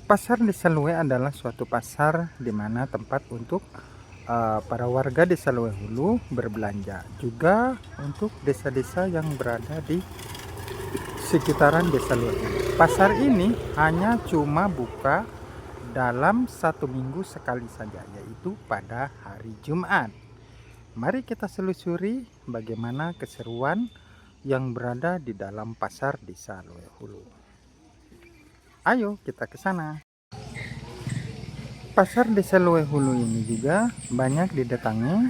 Pasar Desa Luwe adalah suatu pasar di mana tempat untuk para warga Desa Luwe Hulu berbelanja, juga untuk desa-desa yang berada di sekitaran Desa Luwe Hulu. Pasar ini hanya cuma buka dalam 1 minggu sekali saja, yaitu pada hari Jumat. Mari kita selusuri bagaimana keseruan yang berada di dalam pasar Desa Luwe Hulu. Ayo kita ke sana. Pasar Desa Luwe Hulu ini juga banyak didatangi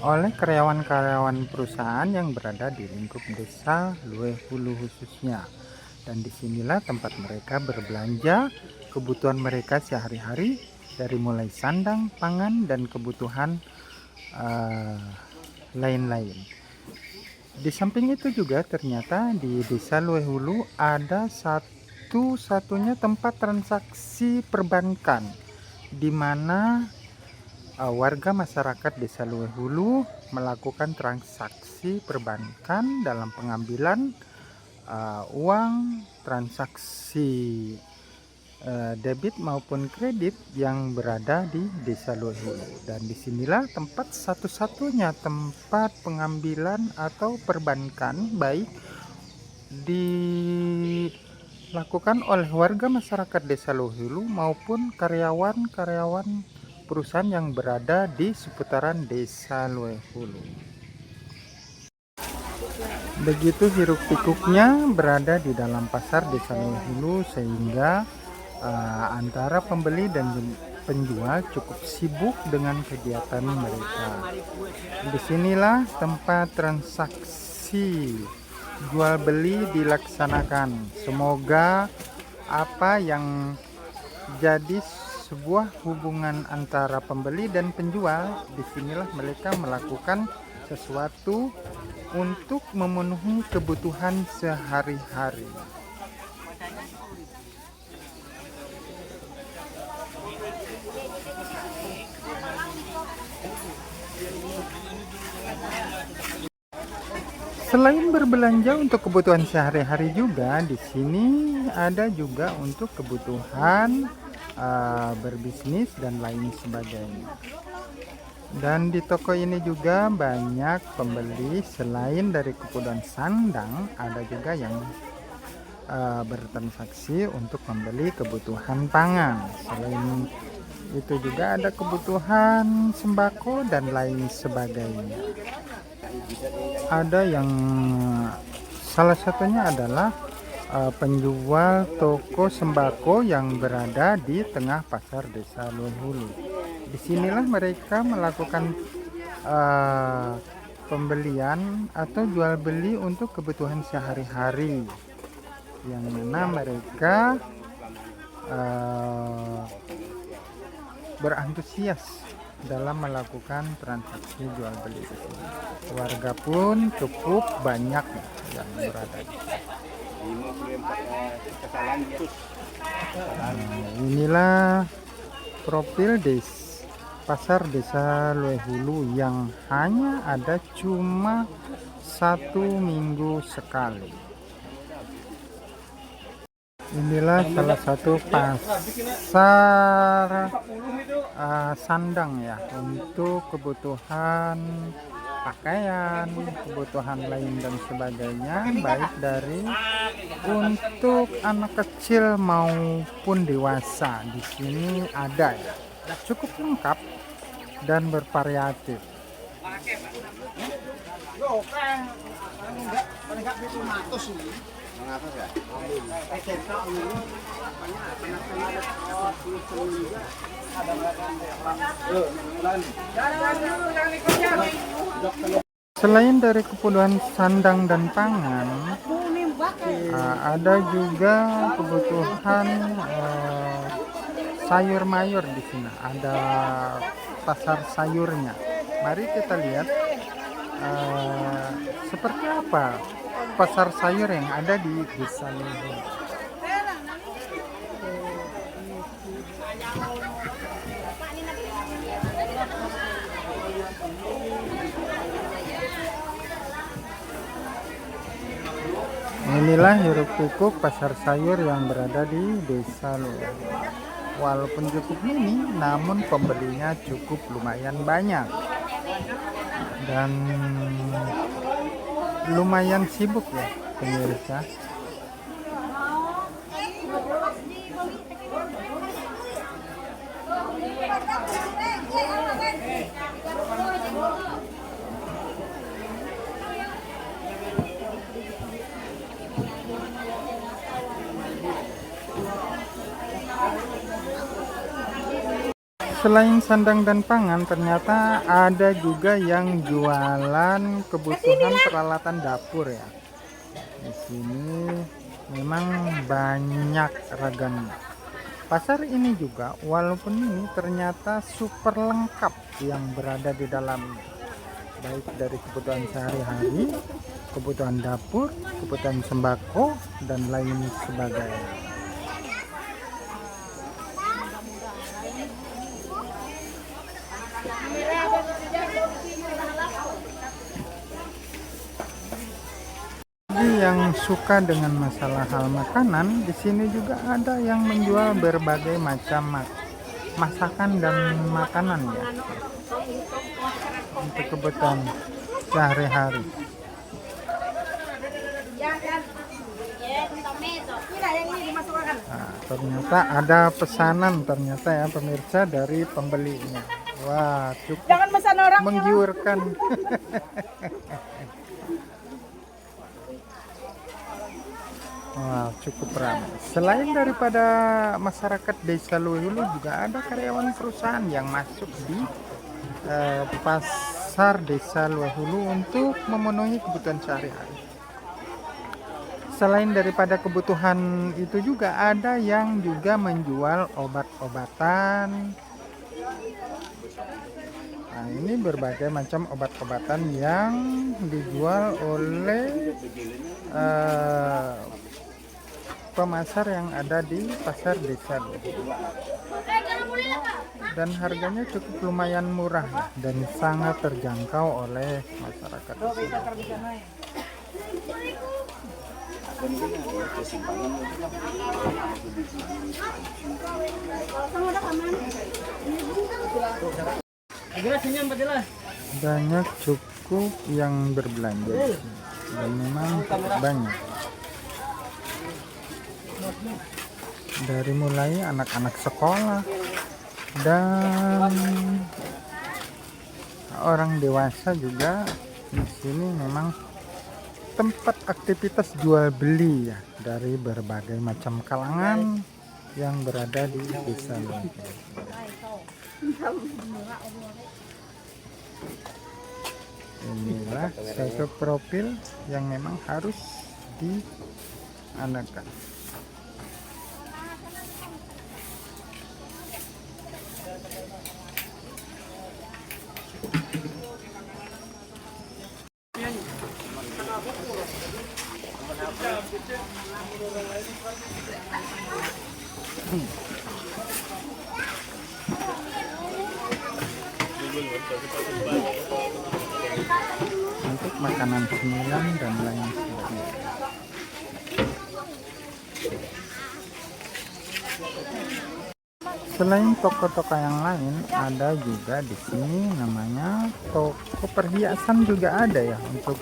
oleh karyawan-karyawan perusahaan yang berada di lingkup Desa Luwe Hulu khususnya. Dan disinilah tempat mereka berbelanja kebutuhan mereka sehari-hari, dari mulai sandang, pangan, dan kebutuhan lain-lain. Di samping itu juga ternyata di Desa Luwe Hulu ada satu-satunya tempat transaksi perbankan, di mana warga masyarakat Desa Luwe Hulu melakukan transaksi perbankan dalam pengambilan uang, transaksi debit maupun kredit yang berada di Desa Luwe Hulu. Dan disinilah tempat satu-satunya tempat pengambilan atau perbankan baik dilakukan oleh warga masyarakat Desa Luwe Hulu maupun karyawan-karyawan perusahaan yang berada di seputaran Desa Luwe Hulu. Begitu hiruk pikuknya berada di dalam pasar Desa Luwe Hulu, sehingga antara pembeli dan penjual cukup sibuk dengan kegiatan mereka. Disinilah tempat transaksi jual beli dilaksanakan. Semoga apa yang jadi sebuah hubungan antara pembeli dan penjual, disinilah mereka melakukan sesuatu untuk memenuhi kebutuhan sehari-hari. Selain berbelanja untuk kebutuhan sehari-hari juga, di sini ada juga untuk kebutuhan berbisnis dan lain sebagainya. Dan di toko ini juga banyak pembeli. Selain dari kebutuhan sandang, ada juga yang bertransaksi untuk membeli kebutuhan pangan. Selain itu juga ada kebutuhan sembako dan lain sebagainya. Ada yang salah satunya adalah penjual toko sembako yang berada di tengah pasar Desa Luwe Hulu. Disinilah mereka melakukan pembelian atau jual beli untuk kebutuhan sehari-hari, yang mana mereka berantusias dalam melakukan transaksi jual beli di sini. Warga pun cukup banyak yang berada di sini. Inilah profil pasar Desa Luwe Hulu yang hanya ada cuma 1 minggu sekali. Inilah salah satu pasar sandang ya, untuk kebutuhan pakaian, kebutuhan lain dan sebagainya, baik dari untuk anak kecil maupun dewasa. Di sini ada ya, cukup lengkap dan bervariatif. Selain dari kebutuhan sandang dan pangan, ada juga kebutuhan sayur mayur di sini. Ada pasar sayurnya. Mari kita lihat seperti apa pasar sayur yang ada di Desa Luwe Hulu. Inilah hiruk pikuk pasar sayur yang berada di Desa Luwe Hulu. walaupun cukup mini, namun pembelinya cukup lumayan banyak dan lumayan sibuk ya pemirsa. Selain sandang dan pangan, ternyata ada juga yang jualan kebutuhan peralatan dapur ya. Di sini memang banyak ragamnya. Pasar ini juga walaupun ini ternyata super lengkap yang berada di dalamnya. Baik dari kebutuhan sehari-hari, kebutuhan dapur, kebutuhan sembako, dan lain sebagainya. Bagi yang suka dengan masalah hal makanan, di sini juga ada yang menjual berbagai macam masakan dan makanan ya, untuk kebutuhan sehari-hari. Nah, ternyata ada pesanan ternyata ya pemirsa dari pembelinya. Wah, cukup menggiurkan. Wah, cukup ramai. Selain daripada masyarakat Desa Luehulu, juga ada karyawan perusahaan yang masuk di pasar Desa Luehulu untuk memenuhi kebutuhan sehari-hari. Selain daripada kebutuhan itu juga ada yang juga menjual obat-obatan. Nah, ini berbagai macam obat-obatan yang dijual oleh pemasar yang ada di pasar desa dan harganya cukup lumayan murah dan sangat terjangkau oleh masyarakat. Banyak cukup yang berbelanja dan memang cukup banyak. Dari mulai anak-anak sekolah dan orang dewasa juga di sini memang tempat aktivitas jual beli ya, dari berbagai macam kalangan yang berada di desa ini. Inilah satu profil yang memang harus diandalkan. Untuk makanan cemilan dan lain sebagainya. Selain toko-toko yang lain, ada juga di sini namanya toko perhiasan juga ada ya, untuk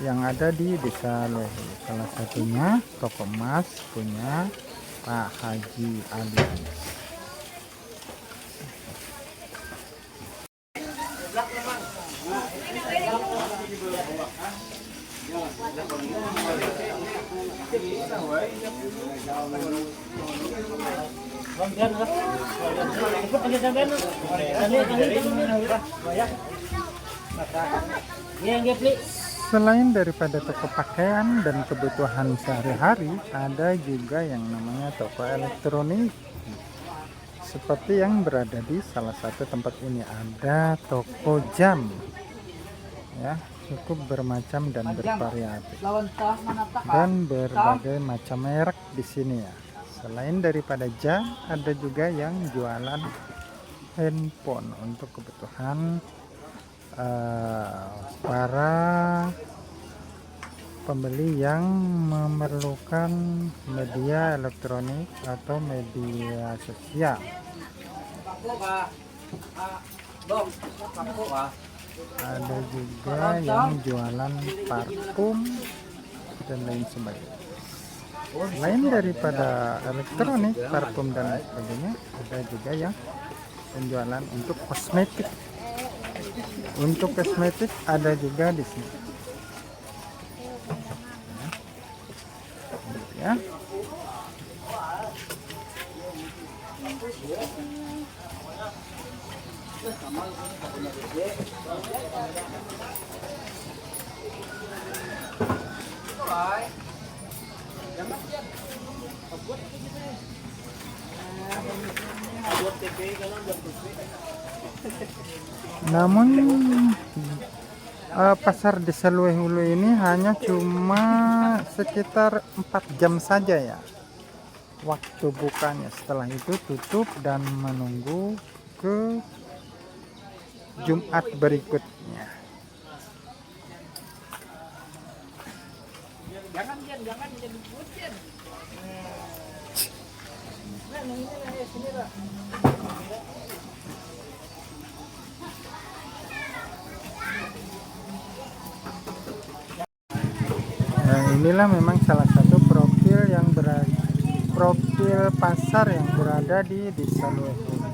yang ada di Desa Luehulu. Salah satunya toko emas punya Pak Haji Ali. Selain daripada toko pakaian dan kebutuhan sehari-hari, ada juga yang namanya toko elektronik. Seperti yang berada di salah satu tempat ini, ada toko jam ya, cukup bermacam dan bervariatif dan berbagai macam merek di sini ya. Selain daripada jam, ada juga yang jualan handphone untuk kebutuhan para pembeli yang memerlukan media elektronik atau media sosial. Ada juga yang jualan parfum dan lain sebagainya. Lain daripada elektronik, parfum dan lain sebagainya, ada juga yang penjualan untuk kosmetik. Untuk kosmetik ada juga di sini. Ya. Namun pasar Desa Luehulu ini hanya cuma sekitar 4 jam saja ya waktu bukanya. Setelah itu tutup dan menunggu ke Jumat berikutnya. Jangan jadi bucin. Nah, inilah memang salah satu profil pasar yang berada di Desa Luehulu.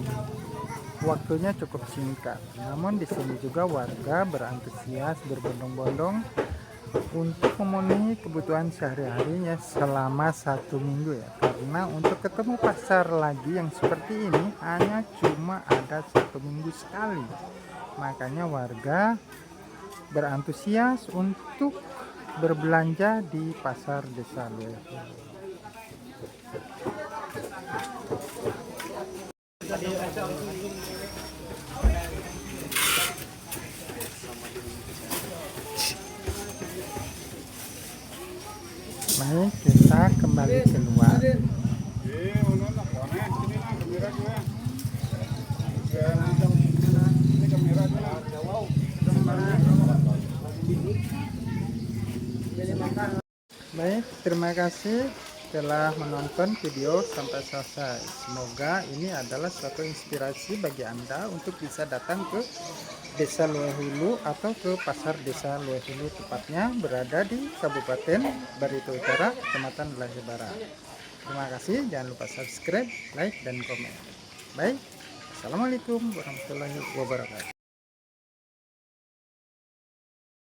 Waktunya cukup singkat, namun di sini juga warga berantusias berbondong-bondong untuk memenuhi kebutuhan sehari-harinya selama 1 minggu ya. Karena untuk ketemu pasar lagi yang seperti ini hanya cuma ada 1 minggu sekali. Makanya warga berantusias untuk berbelanja di pasar Desa Luehulu. Baik, kita kembali keluar. Baik, terima kasih telah menonton video sampai selesai. Semoga ini adalah suatu inspirasi bagi Anda untuk bisa datang ke Desa Luehulu atau ke pasar Desa Luehulu, tepatnya berada di Kabupaten Barito Utara, Kecamatan Lelahe Barat. Terima kasih, jangan lupa subscribe, like, dan komen. Baik, assalamualaikum warahmatullahi wabarakatuh.